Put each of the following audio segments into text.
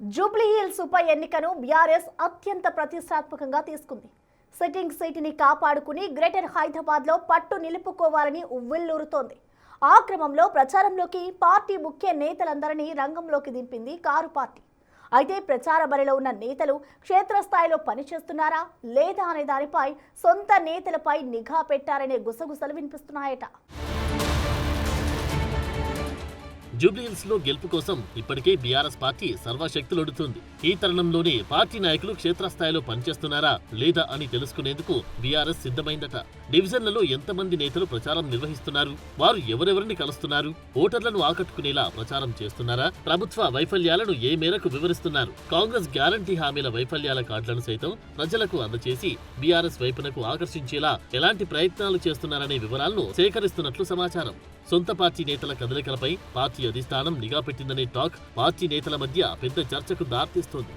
జూబ్లీహిల్స్ ఉప ఎన్నికను బీఆర్ఎస్ అత్యంత ప్రతిష్టాత్మకంగా తీసుకుంది. సిట్టింగ్ సీటుని కాపాడుకుని గ్రేటర్ హైదరాబాద్లో పట్టు నిలుపుకోవాలని ఉవ్విళ్లూరుతోంది. ఆ క్రమంలో ప్రచారంలోకి పార్టీ ముఖ్య నేతలందరినీ రంగంలోకి దింపింది కారు పార్టీ. అయితే ప్రచార బరిలో ఉన్న నేతలు క్షేత్రస్థాయిలో పనిచేస్తున్నారా లేదా అనే దానిపై సొంత నేతలపై నిఘా పెట్టారనే గుసగుసలు వినిపిస్తున్నాయట. జూబ్లీహిల్స్ లో గెలుపు కోసం ఇప్పటికే బీఆర్ఎస్ పార్టీ సర్వశక్తులొడుతుంది. ఈ తరుణంలోనే పార్టీ నాయకులు క్షేత్రస్థాయిలో పనిచేస్తున్నారా లేదా అని తెలుసుకునేందుకు బీఆర్ఎస్ సిద్ధమైందట. డివిజన్లలో ఎంతమంది నేతలు ప్రచారం నిర్వహిస్తున్నారు, వారు ఎవరెవరిని కలుస్తున్నారు, ఓటర్లను ఆకట్టుకునేలా ప్రచారం చేస్తున్నారా, ప్రభుత్వ వైఫల్యాలను ఏ మేరకు వివరిస్తున్నారు, కాంగ్రెస్ గ్యారంటీ హామీల వైఫల్యాల కార్డులను సైతం ప్రజలకు అందజేసి బీఆర్ఎస్ వైపునకు ఆకర్షించేలా ఎలాంటి ప్రయత్నాలు చేస్తున్నారనే వివరాలను సేకరిస్తున్నట్లు సమాచారం. సొంత పార్టీ నేతల కదలికలపై పార్టీ అధిష్టానం నిఘా పెట్టిందనే టాక్ పార్టీ నేతల మధ్య పెద్ద చర్చకు దారితీస్తోంది.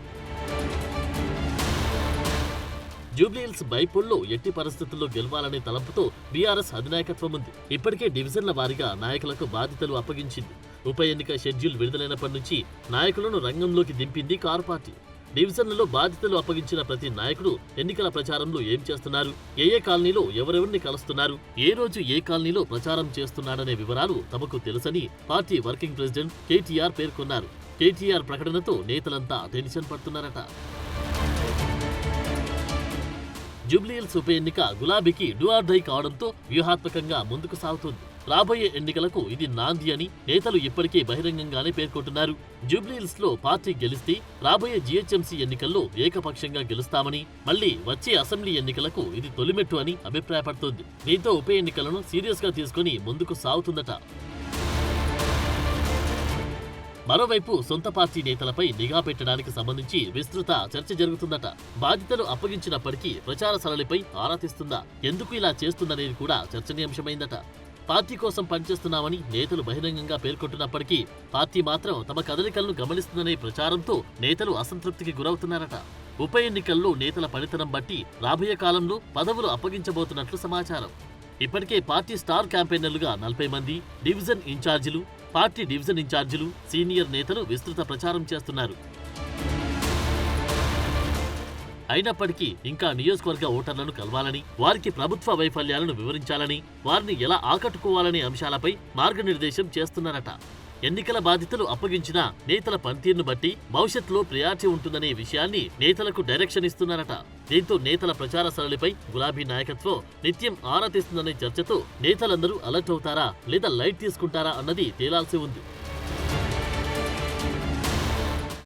జూబ్లీహిల్స్ బైపోల్లో ఎట్టి పరిస్థితుల్లో గెలవాలనే తలంపుతో బీఆర్ఎస్ అధినాయకత్వం ఉంది. ఇప్పటికే డివిజన్ల వారీగా నాయకులకు బాధ్యతలు అప్పగించింది. ఉప ఎన్నిక షెడ్యూల్ విడుదలైనప్పటి నుంచి నాయకులను రంగంలోకి దింపింది కారు పార్టీ. డివిజన్లలో బాధ్యతలు అప్పగించిన ప్రతి నాయకుడు ఎన్నికల ప్రచారంలో ఏం చేస్తున్నారు, ఏ కాలనీలో ఎవరెవరిని కలుస్తున్నారు, ఏ రోజు ఏ కాలనీలో ప్రచారం చేస్తున్నాడనే వివరాలు తమకు తెలుసని పార్టీ వర్కింగ్ ప్రెసిడెంట్ కేటీఆర్ పేర్కొన్నారు. కేటీఆర్ ప్రకటనతో నేతలంతా టెన్షన్ పడుతున్నారట. జూబ్లీహిల్స్ ఉప ఎన్నిక గులాబీకి డూ ఆర్ డై కావడంతో వ్యూహాత్మకంగా ముందుకు సాగుతోంది. రాబోయే ఎన్నికలకు ఇది నాంది అని నేతలు ఇప్పటికే బహిరంగంగానే పేర్కొంటున్నారు. జూబ్లీహిల్స్ లో పార్టీ గెలిస్తే రాబోయే జీహెచ్ఎంసీ ఎన్నికల్లో ఏకపక్షంగా గెలుస్తామని, మళ్లీ వచ్చే అసెంబ్లీ ఎన్నికలకు ఇది తొలిమెట్టు అని అభిప్రాయపడుతోంది. దీంతో ఉప ఎన్నికలను సీరియస్ గా తీసుకుని ముందుకు సాగుతుందట. మరోవైపు సొంత పార్టీ నేతలపై నిఘా పెట్టడానికి సంబంధించి విస్తృత చర్చ జరుగుతుందట. బాధ్యతలు అప్పగించినప్పటికీ ప్రచార సరళిపై ఆరా తీస్తుందా, ఎందుకు ఇలా చేస్తుందనేది కూడా చర్చనీయాంశమైందట. పార్టీ కోసం పనిచేస్తున్నామని నేతలు బహిరంగంగా పేర్కొంటున్నప్పటికీ పార్టీ మాత్రం తమ కదలికలను గమనిస్తుందనే ప్రచారంతో నేతలు అసంతృప్తికి గురవుతున్నారట. ఉప ఎన్నికల్లో నేతల పనితనం బట్టి రాబోయే కాలంలో పదవులు అప్పగించబోతున్నట్లు సమాచారం. ఇప్పటికే పార్టీ స్టార్ క్యాంపెయినర్లుగా 40 మంది, డివిజన్ ఇన్ఛార్జీలు, పార్టీ డివిజన్ ఇన్ఛార్జీలు, సీనియర్ నేతలు విస్తృత ప్రచారం చేస్తున్నారు. అయినప్పటికీ ఇంకా నియోజకవర్గ ఓటర్లను కలవాలని, వారికి ప్రభుత్వ వైఫల్యాలను వివరించాలని, వారిని ఎలా ఆకట్టుకోవాలనే అంశాలపై మార్గనిర్దేశం చేస్తున్నారట. ఎన్నికల బాధ్యతలు అప్పగించిన నేతల పనితీరును బట్టి భవిష్యత్తులో ప్రయారిటీ ఉంటుందనే విషయాన్ని నేతలకు డైరెక్షన్ ఇస్తున్నారట. దీంతో నేతల ప్రచార సరళిపై గులాబీ నాయకత్వం నిత్యం ఆరా తీస్తుందనే చర్చతో నేతలందరూ అలర్ట్ అవుతారా లేదా లైట్ తీసుకుంటారా అన్నది తేలాల్సి ఉంది.